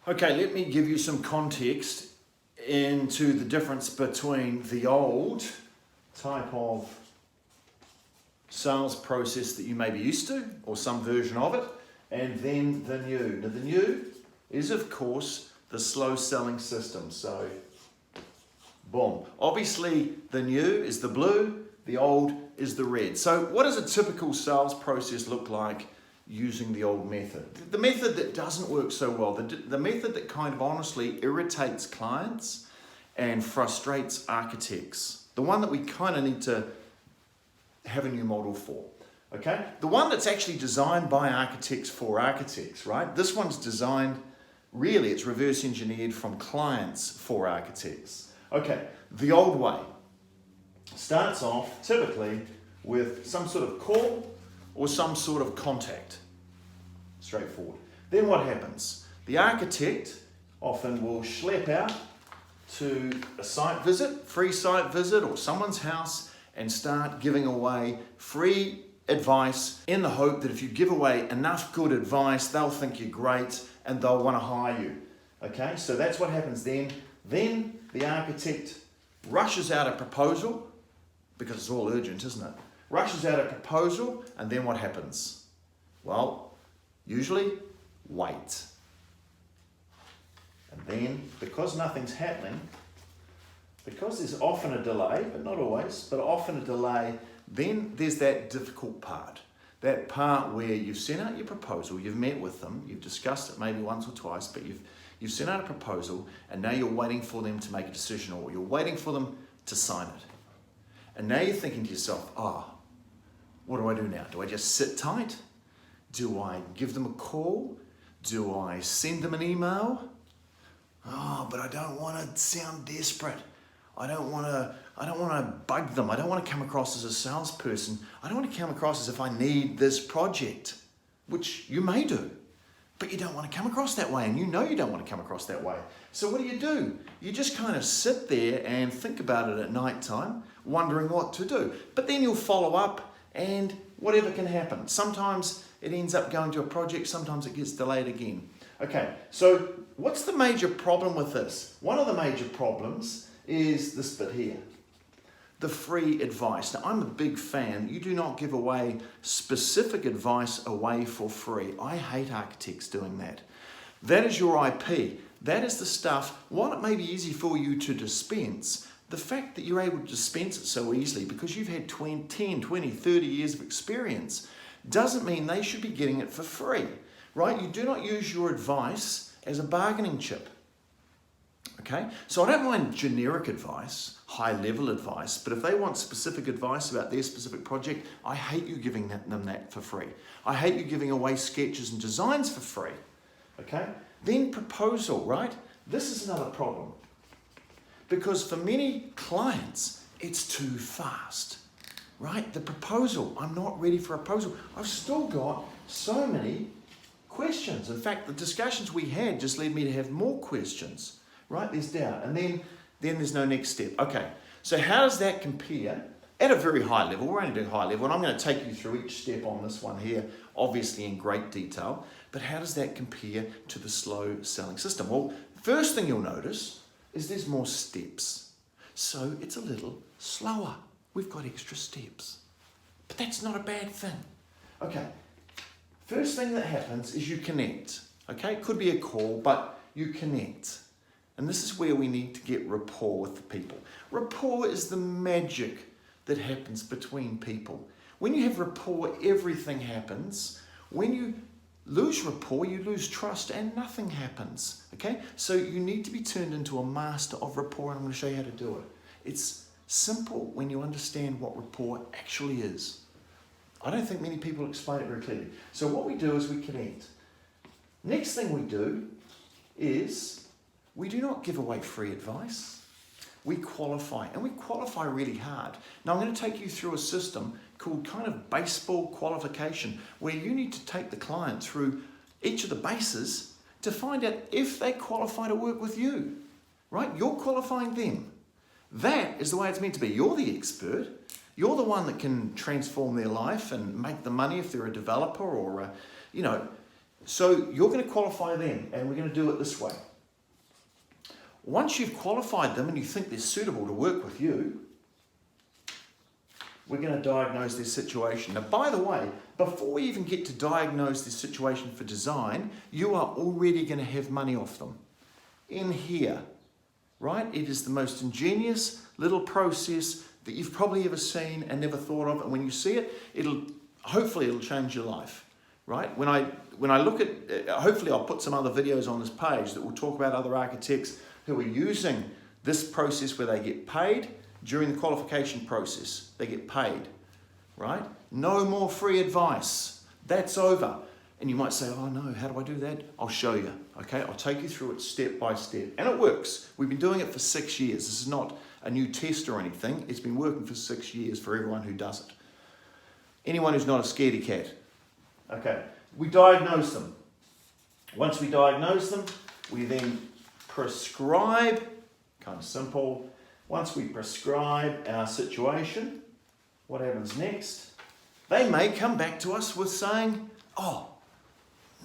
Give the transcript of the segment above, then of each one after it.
Okay, let me give you some context into the difference between the old type of sales process that you may be used to, or some version of it, and then the new. Now the new is, of course, the slow selling system. So, boom. Obviously, the new is the blue, the old is the red. So what does a typical sales process look like using the old method? The method that doesn't work so well, the method that kind of honestly irritates clients and frustrates architects. The one that we kind of need to have a new model for, okay? The one that's actually designed by architects for architects, right? This one's designed, really, it's reverse engineered from clients for architects. Okay, the old way starts off typically with some sort of call or some sort of contact. Straightforward. Then what happens? The architect often will schlep out to a site visit, free site visit, or someone's house and start giving away free advice in the hope that if you give away enough good advice, they'll think you're great and they'll want to hire you. Okay, so that's what happens then. Then the architect rushes out a proposal, because it's all urgent, isn't it? Rushes out a proposal, and then what happens? Well, usually wait. And then, because nothing's happening, because there's often a delay, but not always, but often a delay, then there's that difficult part. That part where you've sent out your proposal, you've met with them, you've discussed it maybe once or twice, but you've sent out a proposal, and now you're waiting for them to make a decision, or you're waiting for them to sign it. And now you're thinking to yourself, what do I do now? Do I just sit tight? Do I give them a call? Do I send them an email? But I don't want to sound desperate. I don't want to bug them. I don't want to come across as a salesperson. I don't want to come across as if I need this project, which you may do, but you don't want to come across that way, and you know you don't want to come across that way. So what do? You just kind of sit there and think about it at night time, wondering what to do. But then you'll follow up, and whatever can happen. Sometimes it ends up going to a project, sometimes it gets delayed again. Okay, so what's the major problem with this? One of the major problems is this bit here, the free advice. Now, I'm a big fan. You do not give away specific advice away for free. I hate architects doing that. That is your IP. That is the stuff, while it may be easy for you to dispense, the fact that you're able to dispense it so easily because you've had 10, 20, 30 years of experience doesn't mean they should be getting it for free, right? You do not use your advice as a bargaining chip. Okay, so I don't mind generic advice, high-level advice, but if they want specific advice about their specific project, I hate you giving them that for free. I hate you giving away sketches and designs for free. Okay, then proposal, right? This is another problem. Because for many clients, it's too fast, right? The proposal, I'm not ready for a proposal. I've still got so many questions. In fact, the discussions we had just led me to have more questions. Right, there's doubt, and then there's no next step. Okay, so how does that compare at a very high level? We're only doing high level, and I'm going to take you through each step on this one here, obviously in great detail, but how does that compare to the slow selling system? Well, first thing you'll notice is there's more steps, so it's a little slower. We've got extra steps, but that's not a bad thing. Okay, first thing that happens is you connect. Okay, it could be a call, but you connect. And this is where we need to get rapport with the people. Rapport is the magic that happens between people. When you have rapport, everything happens. When you lose rapport, you lose trust and nothing happens. Okay? So you need to be turned into a master of rapport, and I'm going to show you how to do it. It's simple when you understand what rapport actually is. I don't think many people explain it very clearly. So what we do is we connect. Next thing we do is we do not give away free advice. We qualify, and we qualify really hard. Now I'm going to take you through a system called kind of baseball qualification, where you need to take the client through each of the bases to find out if they qualify to work with you, right? You're qualifying them. That is the way it's meant to be. You're the expert. You're the one that can transform their life and make the money if they're a developer or So you're going to qualify them, and we're going to do it this way. Once you've qualified them and you think they're suitable to work with you, we're going to diagnose their situation. Now, by the way, before we even get to diagnose their situation for design, you are already going to have money off them. In here, right? It is the most ingenious little process that you've probably ever seen and never thought of. And when you see it, hopefully it'll change your life, right? When I look at, hopefully I'll put some other videos on this page that will talk about other architects who are using this process where they get paid during the qualification process. They get paid, right? No more free advice. That's over. And you might say, oh no, how do I do that? I'll show you, okay? I'll take you through it step by step. And it works. We've been doing it for 6 years. This is not a new test or anything. It's been working for 6 years for everyone who does it. Anyone who's not a scaredy cat. Okay, we diagnose them. Once we diagnose them, we then prescribe, kind of simple. Once we prescribe our situation, what happens next? They may come back to us with saying, oh,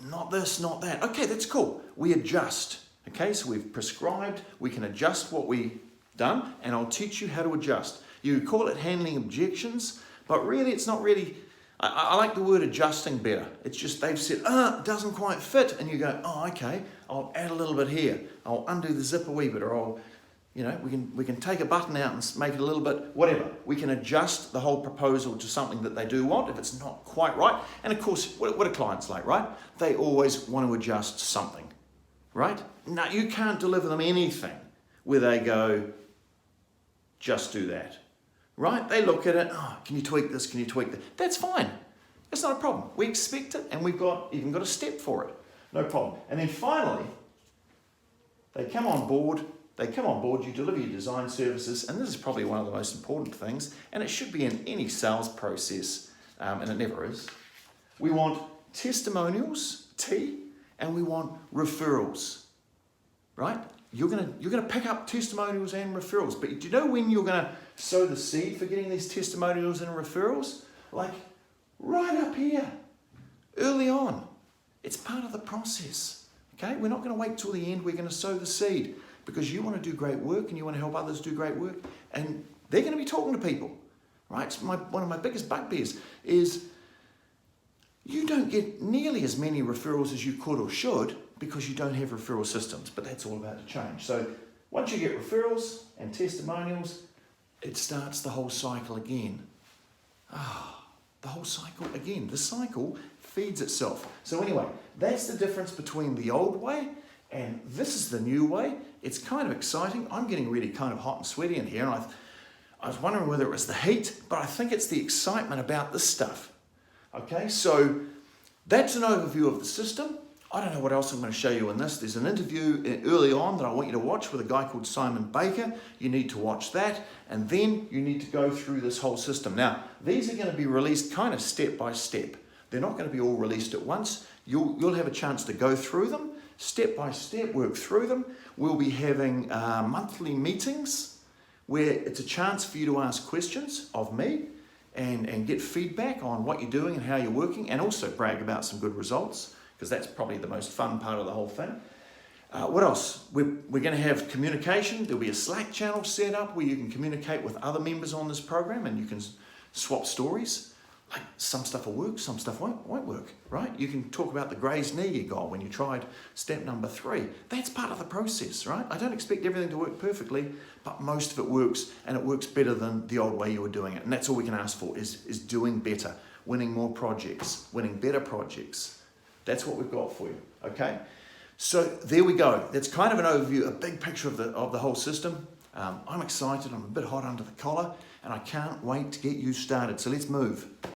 not this, not that. Okay, that's cool. We adjust. Okay, so we've prescribed, we can adjust what we've done, and I'll teach you how to adjust. You call it handling objections, but really it's not really, I like the word adjusting better. It's just they've said, it doesn't quite fit, and you go, oh, okay, I'll add a little bit here. I'll undo the zip a wee bit, or I'll, we can take a button out and make it a little bit, whatever. We can adjust the whole proposal to something that they do want if it's not quite right. And of course, what are clients like, right? They always want to adjust something, right? No, you can't deliver them anything where they go, just do that, right? They look at it, oh, can you tweak this, can you tweak that? That's fine. It's not a problem. We expect it, and we've even got a step for it. No problem. And then finally, they come on board, you deliver your design services, and this is probably one of the most important things, and it should be in any sales process, and it never is. We want testimonials, T, and we want referrals, right? You're gonna pick up testimonials and referrals, but do you know when you're gonna sow the seed for getting these testimonials and referrals? Like right up here, early on. It's part of the process, okay? We're not gonna wait till the end, we're gonna sow the seed, because you want to do great work and you want to help others do great work, and they're going to be talking to people, right? It's one of my biggest bugbears is you don't get nearly as many referrals as you could or should because you don't have referral systems, but that's all about to change. So once you get referrals and testimonials, it starts the whole cycle again. The whole cycle again. The cycle feeds itself. So anyway, that's the difference between the old way and this is the new way. It's kind of exciting. I'm getting really kind of hot and sweaty in here, and I was wondering whether it was the heat, but I think it's the excitement about this stuff. Okay, so that's an overview of the system. I don't know what else I'm going to show you in this. There's an interview early on that I want you to watch with a guy called Simon Baker. You need to watch that, and then you need to go through this whole system. Now, these are going to be released kind of step by step. They're not going to be all released at once. You'll have a chance to go through them, step by step, work through them. We'll be having monthly meetings where it's a chance for you to ask questions of me and get feedback on what you're doing and how you're working, and also brag about some good results, because that's probably the most fun part of the whole thing. What else? We're going to have communication. There'll be a Slack channel set up where you can communicate with other members on this program, and you can swap stories. Like some stuff will work, some stuff won't work, right? You can talk about the grazed knee you got when you tried step number 3. That's part of the process, right? I don't expect everything to work perfectly, but most of it works, and it works better than the old way you were doing it. And that's all we can ask for is doing better, winning more projects, winning better projects. That's what we've got for you, okay? So there we go. That's kind of an overview, a big picture of the whole system. I'm excited, I'm a bit hot under the collar, and I can't wait to get you started. So let's move.